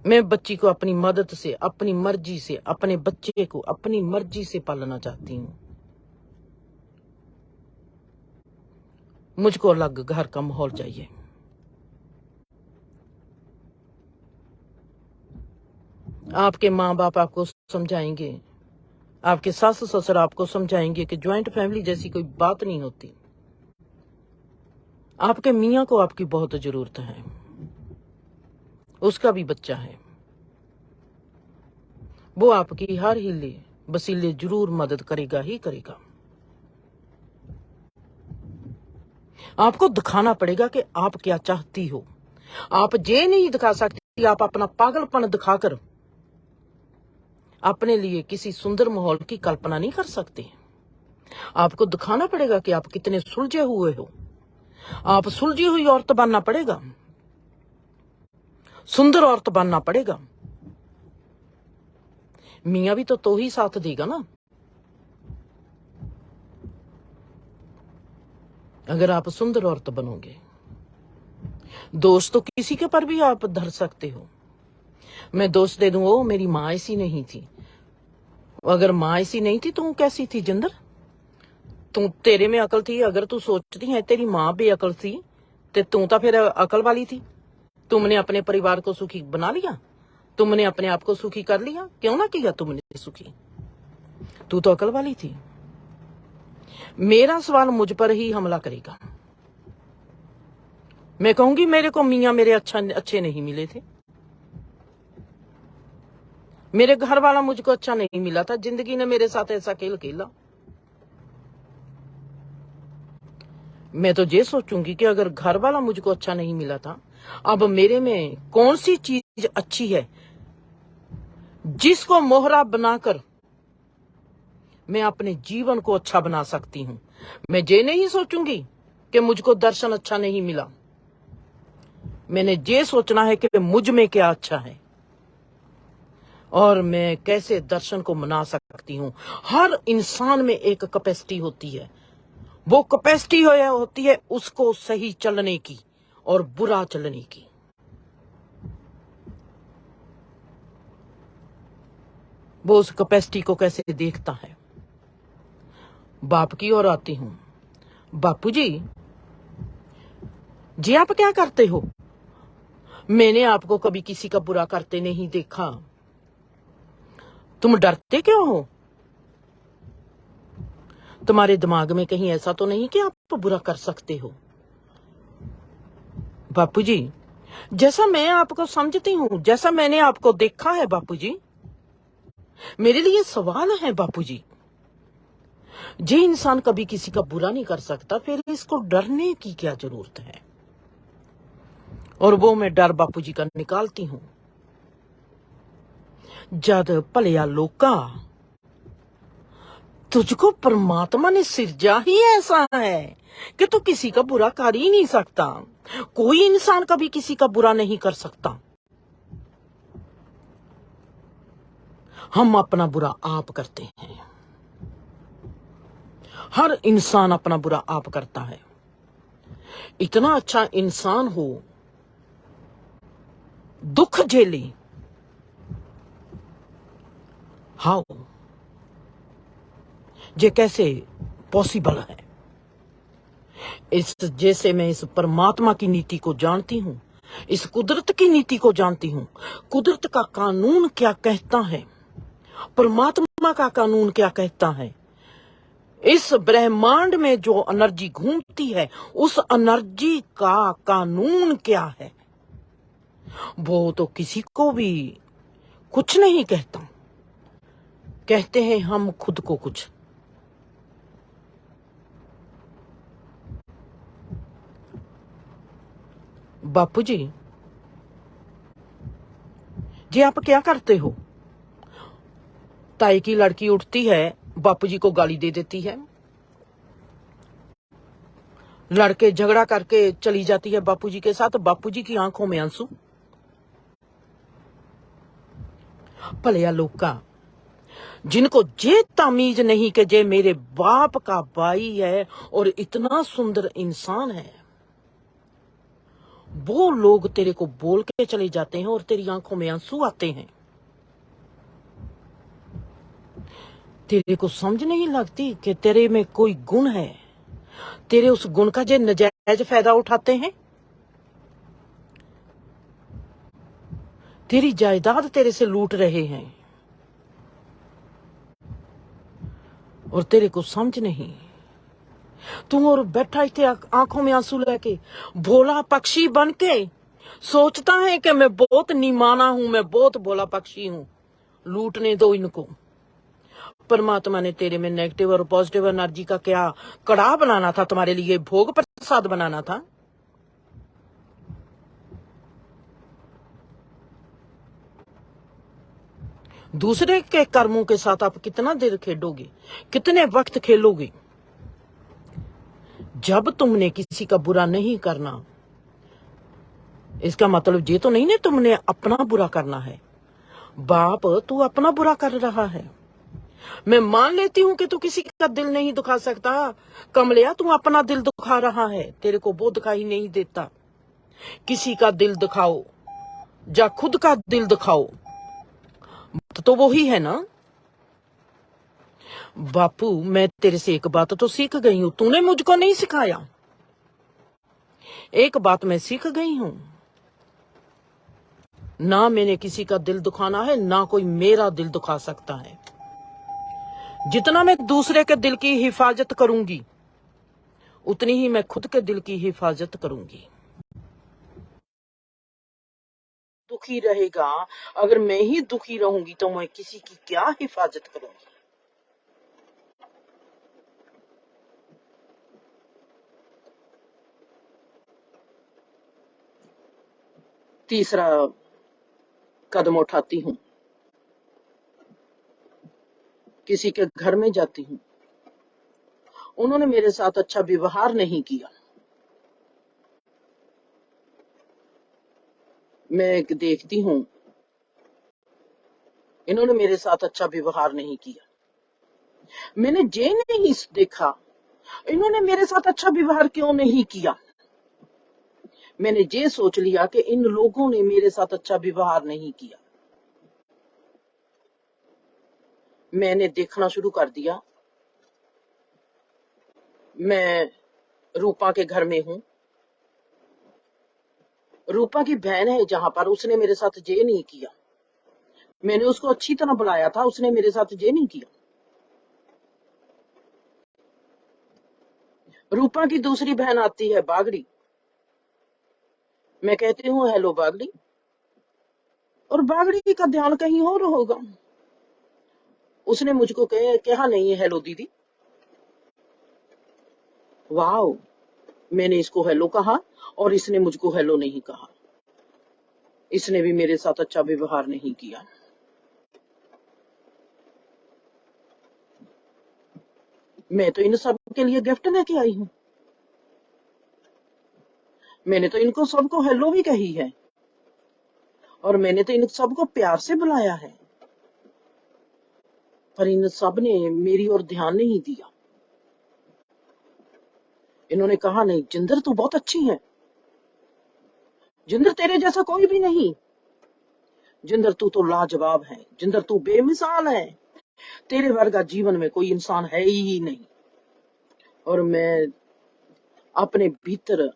मैं बच्ची को अपनी मदद से, अपनी मर्जी से, अपने बच्चे को अपनी मर्जी से पालना चाहती हूं। मुझको अलग घर का माहौल चाहिए। आपके माँ बाप आपको समझाएंगे, आपके सास ससुर आपको समझाएंगे कि ज्वाइंट फैमिली जैसी कोई बात नहीं होती। आपके मियाँ को आपकी बहुत जरूरत है, उसका भी बच्चा है, वो आपकी हर हिले वसीले जरूर मदद करेगा ही करेगा। आपको दिखाना पड़ेगा कि आप क्या चाहती हो। आप ये नहीं दिखा सकती, आप अपना पागलपन दिखाकर अपने लिए किसी सुंदर माहौल की कल्पना नहीं कर सकते। आपको दिखाना पड़ेगा कि आप कितने सुलझे हुए हो। आप सुलझी हुई औरत बनना पड़ेगा, सुंदर औरत बनना पड़ेगा। मियां भी तो ही साथ देगा ना। अगर आप सुंदर औरत बनोगे, दोस्त तो किसी के पर भी आप धर सकते हो। मैं दोस्त दे दूं, वो मेरी माँ ऐसी नहीं थी। अगर माँ ऐसी नहीं थी तू कैसी थी जिंदर? तू तेरे में अकल थी। अगर तू सोचती है तेरी माँ बेअकल थी तो तू तो फिर अकल वाली थी। तुमने अपने परिवार को सुखी बना लिया, तुमने अपने आप को सुखी कर लिया। क्यों ना किया तुमने सुखी? तू तो अकल वाली थी। मेरा सवाल मुझ पर ही हमला करेगा। मैं कहूंगी मेरे को मियां मेरे अच्छे नहीं मिले थे। मेरे घर वाला मुझको अच्छा नहीं मिला था। जिंदगी ने मेरे साथ ऐसा खेल खेला। मैं तो ये सोचूंगी कि अगर घर वाला मुझको अच्छा नहीं मिला था, अब मेरे में कौन सी चीज अच्छी है जिसको मोहरा बनाकर मैं अपने जीवन को अच्छा बना सकती हूं। मैं ये नहीं सोचूंगी कि मुझको दर्शन अच्छा नहीं मिला। मैंने ये सोचना है कि मुझ में क्या अच्छा है और मैं कैसे दर्शन को मना सकती हूं। हर इंसान में एक कैपेसिटी होती है। वो कैपेसिटी होती है उसको सही चलने की और बुरा चलने की। वो उस कैपेसिटी को कैसे देखता है। बाप की ओर आती हूं। बापू जी आप क्या करते हो? मैंने आपको कभी किसी का बुरा करते नहीं देखा। तुम डरते क्यों हो? तुम्हारे दिमाग में कहीं ऐसा तो नहीं कि आप बुरा कर सकते हो? बापू जी, जैसा मैं आपको समझती हूं, जैसा मैंने आपको देखा है बापू जी, मेरे लिए सवाल है बापू जी। जे इंसान कभी किसी का बुरा नहीं कर सकता, फिर इसको डरने की क्या जरूरत है? और वो मैं डर बापू जी का निकालती हूं। जद भलिया लोका, तुझको परमात्मा ने सिरजा ही ऐसा है कि तू किसी का बुरा कर ही नहीं सकता। कोई इंसान कभी किसी का बुरा नहीं कर सकता। हम अपना बुरा आप करते हैं। हर इंसान अपना बुरा आप करता है। इतना अच्छा इंसान हो, दुख झेले, हाउ, ये कैसे पॉसिबल है? इस जैसे मैं इस परमात्मा की नीति को जानती हूं, इस कुदरत की नीति को जानती हूं। कुदरत का कानून क्या कहता है, परमात्मा का कानून क्या कहता है, इस ब्रह्मांड में जो एनर्जी घूमती है उस एनर्जी का कानून क्या है, वो तो किसी को भी कुछ नहीं कहता। कहते हैं हम खुद को कुछ। बापू जी आप क्या करते हो? ताई की लड़की उठती है, बापू जी को गाली दे देती है, लड़के झगड़ा करके चली जाती है बापू जी के साथ। बापू जी की आंखों में आंसू। भलिया लोका, जिनको जे तमीज नहीं कि जे मेरे बाप का भाई है और इतना सुंदर इंसान है, वो लोग तेरे को बोल के चले जाते हैं और तेरी आंखों में आंसू आते हैं। तेरे को समझ नहीं लगती कि तेरे में कोई गुण है, तेरे उस गुण का जे नजायज फायदा उठाते हैं। तेरी जायदाद तेरे से लूट रहे हैं और तेरे को समझ नहीं। तू और बैठा इतने आंखों में आंसू लेके, भोला पक्षी बन के सोचता है कि मैं बहुत निमाना हूं, मैं बहुत भोला पक्षी हूं, लूटने दो इनको। परमात्मा ने तेरे में नेगेटिव और पॉजिटिव एनर्जी का क्या कड़ाह बनाना था, तुम्हारे लिए भोग प्रसाद बनाना था। दूसरे के कर्मों के साथ आप कितना देर खेलोगे, कितने वक्त खेलोगे। जब तुमने किसी का बुरा नहीं करना, इसका मतलब ये तो नहीं ना तुमने अपना बुरा करना है। बाप, तू अपना बुरा कर रहा है। मैं मान लेती हूं कि तू किसी का दिल नहीं दुखा सकता। कमलिया, तू अपना दिल दुखा रहा है, तेरे को वो दिखाई नहीं देता। किसी का दिल दुखाओ या खुद का दिल दुखाओ तो वो ही है ना। बापू, मैं तेरे से एक बात तो सीख गई हूं, तूने मुझको नहीं सिखाया। एक बात मैं सीख गई हूं, ना मैंने किसी का दिल दुखाना है, ना कोई मेरा दिल दुखा सकता है। जितना मैं दूसरे के दिल की हिफाजत करूंगी, उतनी ही मैं खुद के दिल की हिफाजत करूंगी। दुखी रहेगा, अगर मैं ही दुखी रहूंगी तो मैं किसी की क्या हिफाजत करूंगी। तीसरा कदम उठाती हूं, किसी के घर में जाती हूं, उन्होंने मेरे साथ अच्छा व्यवहार नहीं किया, मैं देखती हूं इन्होंने मेरे साथ अच्छा व्यवहार नहीं किया। मैंने ये नहीं देखा इन्होंने मेरे साथ अच्छा व्यवहार क्यों नहीं किया। मैंने ये सोच लिया कि इन लोगों ने मेरे साथ अच्छा व्यवहार नहीं किया। मैंने देखना शुरू कर दिया। मैं रूपा के घर में हूं, रूपा की बहन है जहां पर, उसने मेरे साथ ये नहीं किया। मैंने उसको अच्छी तरह बुलाया था, उसने मेरे साथ ये नहीं किया। रूपा की दूसरी बहन आती है बागड़ी, मैं कहती हूँ हेलो बागड़ी, और बागड़ी का ध्यान कहीं और होगा। उसने मुझको कहा नहीं है हेलो दीदी। वाओ, मैंने इसको हेलो कहा और इसने मुझको हेलो नहीं कहा। इसने भी मेरे साथ अच्छा व्यवहार नहीं किया। मैं तो इन सब के लिए गिफ्ट लेके आई हूं, मैंने तो इनको सबको हेलो भी कही है, और मैंने तो इन सबको प्यार से बुलाया है, पर इन सब ने मेरी ओर ध्यान नहीं दिया। इन्होंने कहा नहीं जिंदर तू बहुत अच्छी है, जिंदर तेरे जैसा कोई भी नहीं, जिंदर तू तो लाजवाब है, जिंदर तू बेमिसाल है, तेरे वर्गा जीवन में कोई इंसान है ही नहीं। और मैं अपने भीतर,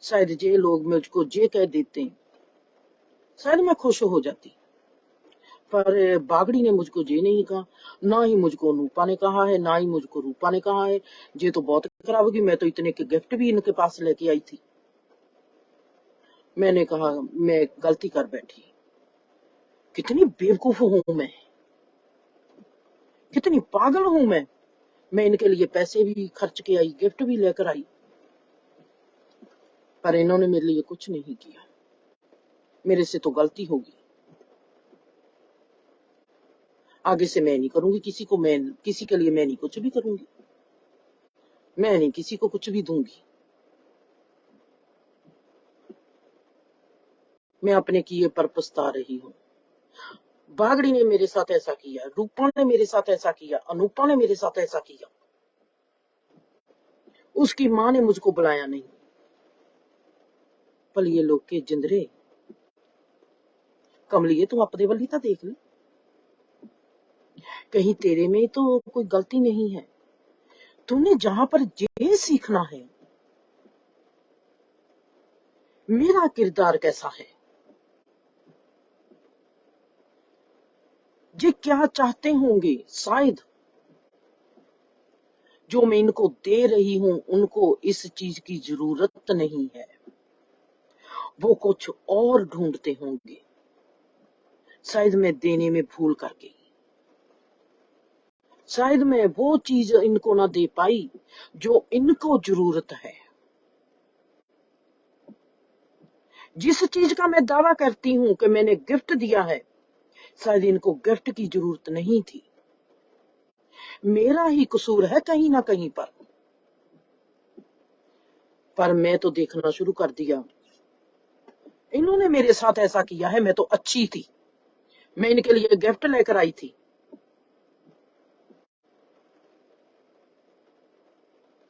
शायद जे लोग मुझको जे कह देते, शायद मैं खुश हो जाती, पर बागड़ी ने मुझको जे नहीं कहा, ना ही मुझको रूपा ने कहा है, ना ही मुझको रूपा ने कहा है। ये तो बहुत खराब होगी, मैं तो इतने के गिफ्ट भी इनके पास लेके आई थी। मैंने कहा मैं गलती कर बैठी, कितनी बेवकूफ हूं मैं, कितनी पागल हूं मैं इनके लिए पैसे भी खर्च के आई, गिफ्ट भी लेकर आई, पर इन्होंने मेरे लिए कुछ नहीं किया। मेरे से तो गलती होगी, आगे से मैं नहीं करूंगी किसी को, मैं किसी के लिए मैं नहीं कुछ भी करूंगी, मैं नहीं किसी को कुछ भी दूंगी। मैं अपने किए पर पछता रही हूँ। बागड़ी ने मेरे साथ ऐसा किया, रूपा ने मेरे साथ ऐसा किया, अनूपा ने मेरे साथ ऐसा किया, उसकी माँ ने मुझको बुलाया नहीं। पर ये लोग के जिंदरे, कमलिए तू अपने वाली तो देख ले, कहीं तेरे में तो कोई गलती नहीं है। तूने जहां पर ये सीखना है मेरा किरदार कैसा है, ये क्या चाहते होंगे, शायद जो मैं इनको दे रही हूं उनको इस चीज की जरूरत नहीं है, वो कुछ और ढूंढते होंगे। शायद मैं देने में भूल कर गई, शायद मैं वो चीज इनको ना दे पाई जो इनको जरूरत है। जिस चीज का मैं दावा करती हूँ कि मैंने गिफ्ट दिया है, शायद इनको गिफ्ट की जरूरत नहीं थी। मेरा ही कसूर है कहीं ना कहीं पर मैं तो देखना शुरू कर दिया, इन्होंने मेरे साथ ऐसा किया है, मैं तो अच्छी थी, मैं इनके लिए गिफ्ट लेकर आई थी।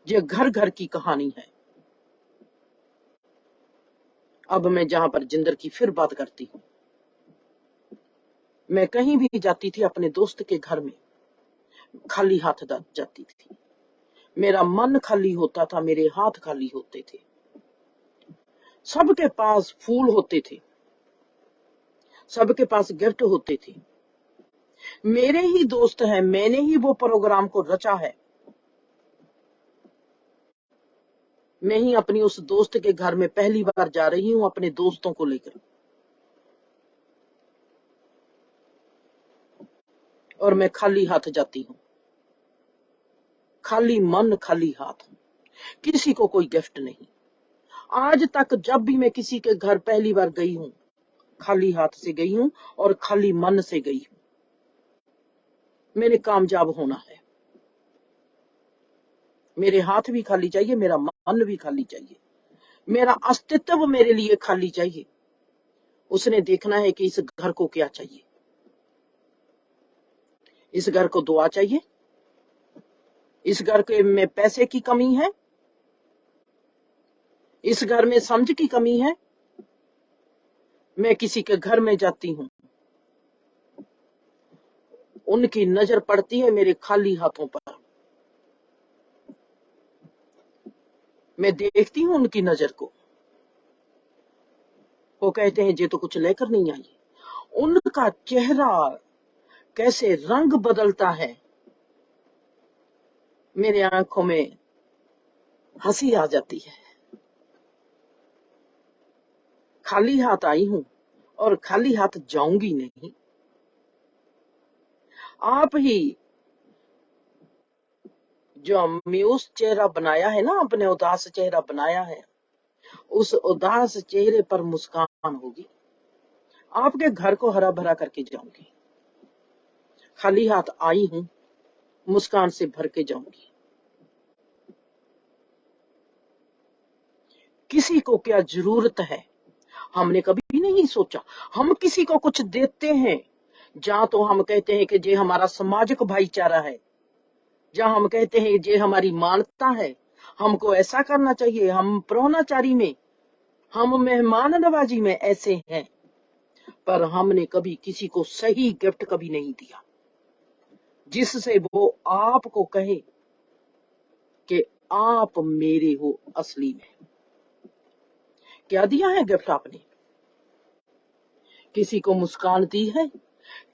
ये घर घर की कहानी है। अब मैं जहां पर जिंदर की फिर बात करती हूँ, मैं कहीं भी जाती थी अपने दोस्त के घर में, खाली हाथ जाती थी। मेरा मन खाली होता था, मेरे हाथ खाली होते थे। सबके पास फूल होते थे, सबके पास गिफ्ट होते थे। मेरे ही दोस्त हैं, मैंने ही वो प्रोग्राम को रचा है। मैं ही अपनी उस दोस्त के घर में पहली बार जा रही हूँ अपने दोस्तों को लेकर, और मैं खाली हाथ जाती हूँ, खाली मन खाली हाथ, किसी को कोई गिफ्ट नहीं। आज तक जब भी मैं किसी के घर पहली बार गई हूँ, खाली हाथ से गई हूँ और खाली मन से गई हूँ। मैंने कामयाब होना है, मेरे हाथ भी खाली चाहिए, मेरा मन भी खाली चाहिए, मेरा अस्तित्व मेरे लिए खाली चाहिए। उसने देखना है कि इस घर को क्या चाहिए। इस घर को दुआ चाहिए, इस घर के में पैसे की कमी है, इस घर में समझ की कमी है। मैं किसी के घर में जाती हूँ, उनकी नजर पड़ती है मेरे खाली हाथों पर, मैं देखती हूँ उनकी नजर को। वो कहते हैं ये तो कुछ लेकर नहीं आई। उनका चेहरा कैसे रंग बदलता है, मेरे आंखों में हंसी आ जाती है। खाली हाथ आई हूं और खाली हाथ जाऊंगी नहीं। आप ही जो अम्यूस चेहरा बनाया है ना, अपने उदास चेहरा बनाया है, उस उदास चेहरे पर मुस्कान होगी। आपके घर को हरा भरा करके जाऊंगी। खाली हाथ आई हूं, मुस्कान से भर के जाऊंगी। किसी को क्या जरूरत है, हमने कभी नहीं सोचा। हम किसी को कुछ देते हैं, जहां तो हम कहते हैं कि ये हमारा सामाजिक भाईचारा है, जहां हम कहते हैं ये हमारी मानवता है, हमको ऐसा करना चाहिए, हम प्रोनाचारी में, हम मेहमान नवाजी में ऐसे हैं। पर हमने कभी किसी को सही गिफ्ट कभी नहीं दिया जिससे वो आपको कहे कि आप मेरे हो असली में। क्या दिया है गिफ्ट आपने? किसी को मुस्कान दी है,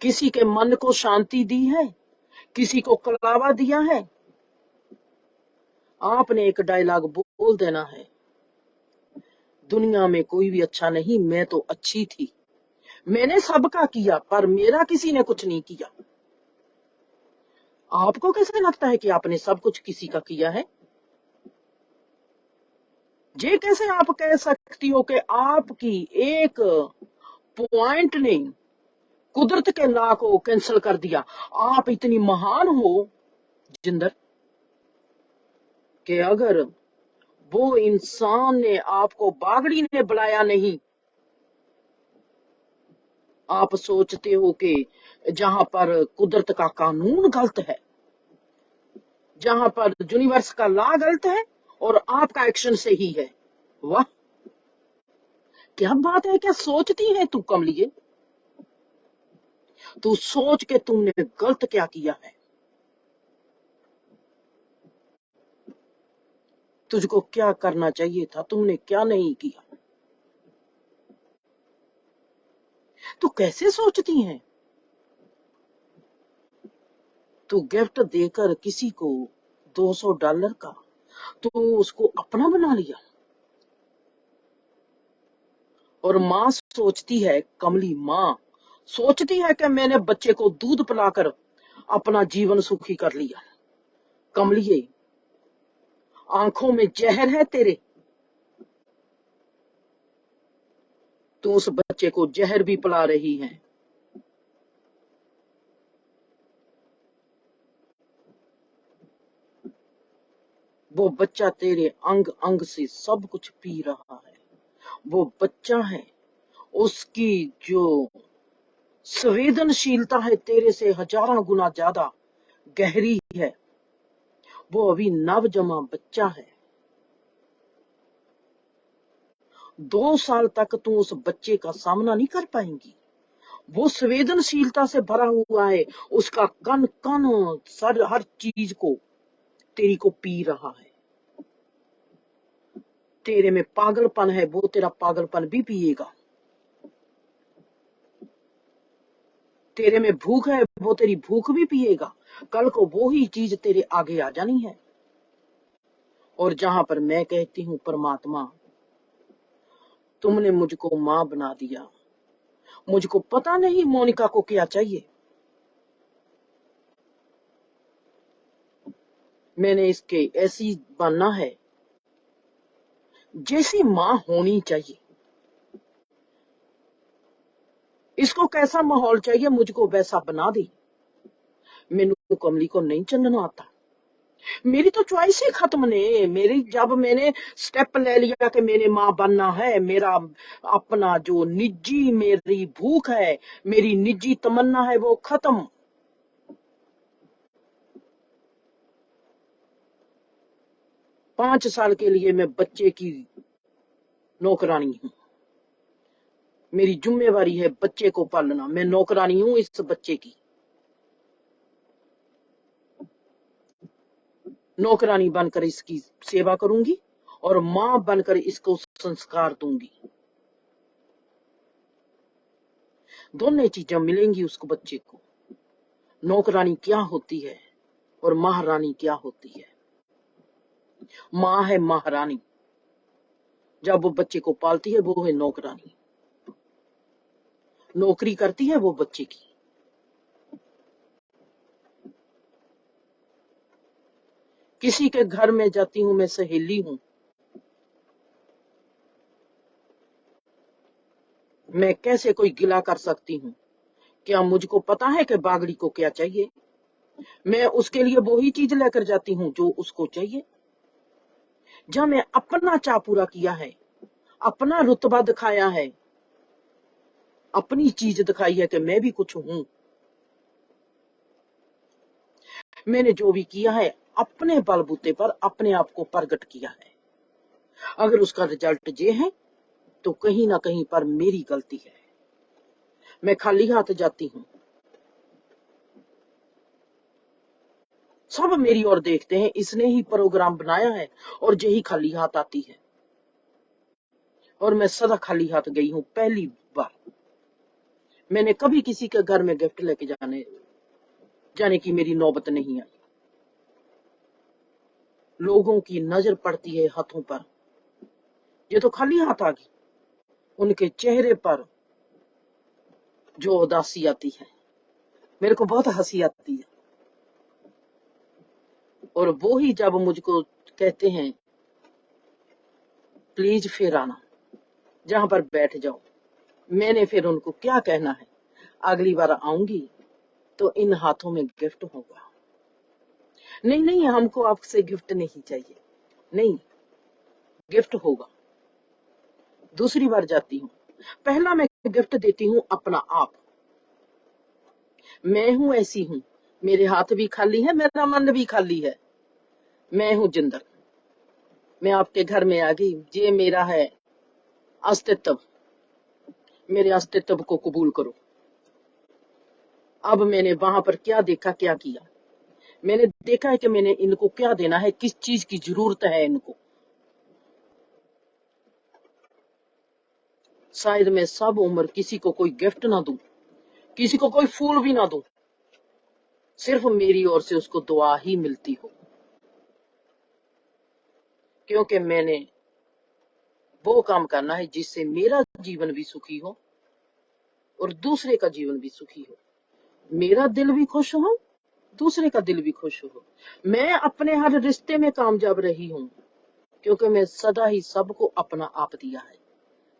किसी के मन को शांति दी है, किसी को कलावा दिया है। आपने एक डायलॉग बोल देना है, दुनिया में कोई भी अच्छा नहीं, मैं तो अच्छी थी, मैंने सबका किया पर मेरा किसी ने कुछ नहीं किया। आपको कैसे लगता है कि आपने सब कुछ किसी का किया है? ये कैसे आप कह सकती हो कि आपकी एक पॉइंट ने कुदरत के लॉ को कैंसिल कर दिया? आप इतनी महान हो जिंदर कि अगर वो इंसान ने आपको बागड़ी ने बुलाया नहीं, आप सोचते हो कि जहां पर कुदरत का कानून गलत है, जहां पर यूनिवर्स का लॉ गलत है और आपका एक्शन सही है। वाह, क्या बात है, क्या सोचती है तू कमलिए? तू सोच के तुमने गलत क्या किया है, तुझको क्या करना चाहिए था, तुमने क्या नहीं किया। तू कैसे सोचती है? तू गिफ्ट देकर किसी को $200 का तो उसको अपना बना लिया। और माँ सोचती है, कमली माँ सोचती है कि मैंने बच्चे को दूध पिलाकर अपना जीवन सुखी कर लिया। कमलिए, आंखों में जहर है तेरे। तू उस बच्चे को जहर भी पिला रही है। वो बच्चा तेरे अंग अंग से सब कुछ पी रहा है। वो बच्चा है, उसकी जो संवेदनशीलता है तेरे से हजारों गुना ज्यादा गहरी है। वो अभी नवजन्मा बच्चा है। 2 साल तक तू उस बच्चे का सामना नहीं कर पाएंगी। वो संवेदनशीलता से भरा हुआ है। उसका कन कन सर हर चीज को तेरी को पी रहा है। तेरे में पागलपन है, वो तेरा पागलपन भी पिएगा। तेरे में भूख है, वो तेरी भूख भी पिएगा। कल को वो ही चीज तेरे आगे आ जानी है। और जहां पर मैं कहती हूँ परमात्मा, तुमने मुझको मां बना दिया। मुझको पता नहीं मोनिका को क्या चाहिए। मैंने इसके ऐसी बनना है जैसी मां होनी चाहिए। इसको कैसा माहौल चाहिए, मुझको वैसा बना दी। मैनू कमली को नहीं चलना आता। मेरी तो चॉइस ही खत्म ने। मेरी जब मैंने स्टेप ले लिया कि मैंने मां बनना है, मेरा अपना जो निजी मेरी भूख है, मेरी निजी तमन्ना है, वो खत्म। 5 साल के लिए मैं बच्चे की नौकरानी हूँ। मेरी जिम्मेवारी है बच्चे को पालना। मैं नौकरानी हूँ इस बच्चे की। नौकरानी बनकर इसकी सेवा करूंगी और मां बनकर इसको संस्कार दूंगी। दोनों चीजें मिलेंगी उसको, बच्चे को। नौकरानी क्या होती है और महारानी क्या होती है। मां है महारानी, जब वो बच्चे को पालती है वो है नौकरानी। नौकरी करती है वो बच्चे की। किसी के घर में जाती हूँ, मैं सहेली हूँ। मैं कैसे कोई गिला कर सकती हूँ? क्या मुझको पता है कि बागड़ी को क्या चाहिए? मैं उसके लिए वो ही चीज लेकर जाती हूँ जो उसको चाहिए। जहां मैं अपना चाह पूरा किया है, अपना रुतबा दिखाया है, अपनी चीज दिखाई है कि मैं भी कुछ हूं। मैंने जो भी किया है अपने बलबूते पर अपने आप को प्रकट किया है। अगर उसका रिजल्ट ये है तो कहीं ना कहीं पर मेरी गलती है। मैं खाली हाथ जाती हूँ, सब मेरी ओर देखते हैं, इसने ही प्रोग्राम बनाया है और यही खाली हाथ आती है। और मैं सदा खाली हाथ गई हूँ। पहली बार मैंने कभी किसी के घर में गिफ्ट लेके जाने की मेरी नौबत नहीं आई। लोगों की नजर पड़ती है हाथों पर, ये तो खाली हाथ आ गई। उनके चेहरे पर जो उदासी आती है, मेरे को बहुत हंसी आती है। और वो ही जब मुझको कहते हैं प्लीज फिर आना, जहां पर बैठ जाओ, मैंने फिर उनको क्या कहना है, अगली बार आऊंगी तो इन हाथों में गिफ्ट होगा। नहीं नहीं, हमको आपसे गिफ्ट नहीं चाहिए। नहीं, गिफ्ट होगा। दूसरी बार जाती हूँ, पहला मैं गिफ्ट देती हूँ अपना आप। मैं हूं ऐसी हूं, मेरे हाथ भी खाली है, मेरा मन भी खाली है। मैं हूं जिंदर। मैं आपके घर में आ गई, ये मेरा है अस्तित्व। मेरे अस्तित्व को कबूल करो। अब मैंने वहां पर क्या देखा, क्या किया? मैंने देखा है कि मैंने इनको क्या देना है, किस चीज की जरूरत है इनको। शायद मैं सब उम्र किसी को कोई गिफ्ट ना दूं, किसी को कोई फूल भी ना दूं, सिर्फ मेरी ओर से उसको दुआ ही मिलती हो। क्योंकि मैंने वो काम करना है जिससे मेरा जीवन भी सुखी हो और दूसरे का जीवन भी सुखी हो, मेरा दिल भी खुश हो, दूसरे का दिल भी खुश हो। मैं अपने हर रिश्ते में कामयाब रही हूँ, क्योंकि मैं सदा ही सबको अपना आप दिया है।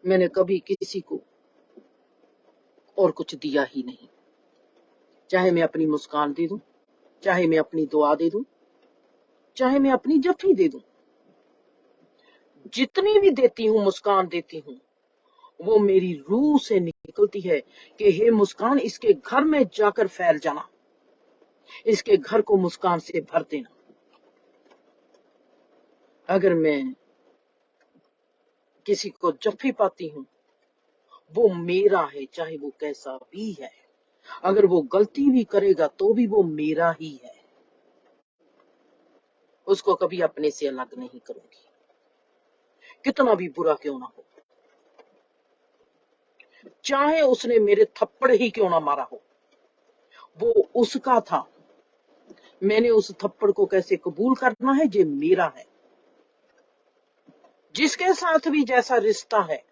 मैंने कभी किसी को और कुछ दिया ही नहीं। चाहे मैं अपनी मुस्कान दे दूं, चाहे मैं अपनी दुआ दे दूं, चाहे मैं अपनी जफ्फी दे दूं, जितनी भी देती हूँ, मुस्कान देती हूँ, वो मेरी रूह से निकलती है कि हे मुस्कान, इसके घर में जाकर फैल जाना, इसके घर को मुस्कान से भर देना। अगर मैं किसी को जफ्फी पाती हूँ, वो मेरा है, चाहे वो कैसा भी है। अगर वो गलती भी करेगा तो भी वो मेरा ही है। उसको कभी अपने से अलग नहीं करूंगी, कितना भी बुरा क्यों ना हो, चाहे उसने मेरे थप्पड़ ही क्यों ना मारा हो, वो उसका था। मैंने उस थप्पड़ को कैसे कबूल करना है, ये मेरा है। जिसके साथ भी जैसा रिश्ता है,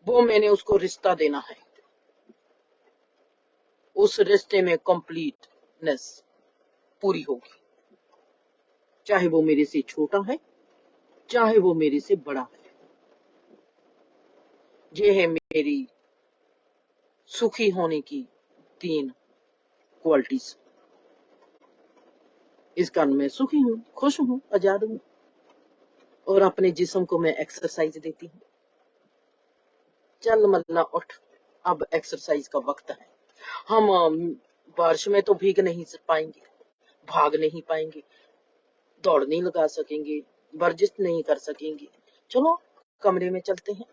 वो मैंने उसको रिश्ता देना है। उस रिश्ते में कंप्लीटनेस पूरी होगी, चाहे वो मेरे से छोटा है, चाहे वो मेरे से बड़ा है। ये है मेरी सुखी होने की 3 क्वालिटीज। इस कारण मैं सुखी हूँ, खुश हूँ, आजाद हूँ। और अपने जिस्म को मैं एक्सरसाइज देती हूँ। चल मल्ला उठ, अब एक्सरसाइज का वक्त है। हम बारिश में तो भीग नहीं पाएंगे, भाग नहीं पाएंगे, दौड़ नहीं लगा सकेंगे, वर्जिश नहीं कर सकेंगे। चलो कमरे में चलते हैं,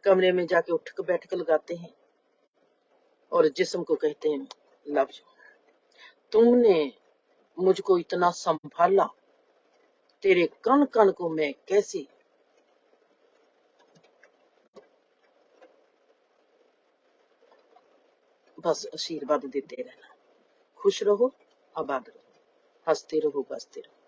कमरे में जाके उठक बैठक लगाते हैं और जिस्म को कहते हैं, लव यू, तुमने मुझको इतना संभाला, तेरे कण कण को मैं कैसे। बस आशीर्वाद देते रहना। खुश रहो, आबाद रहो, हंसते रहो, बसते रहो।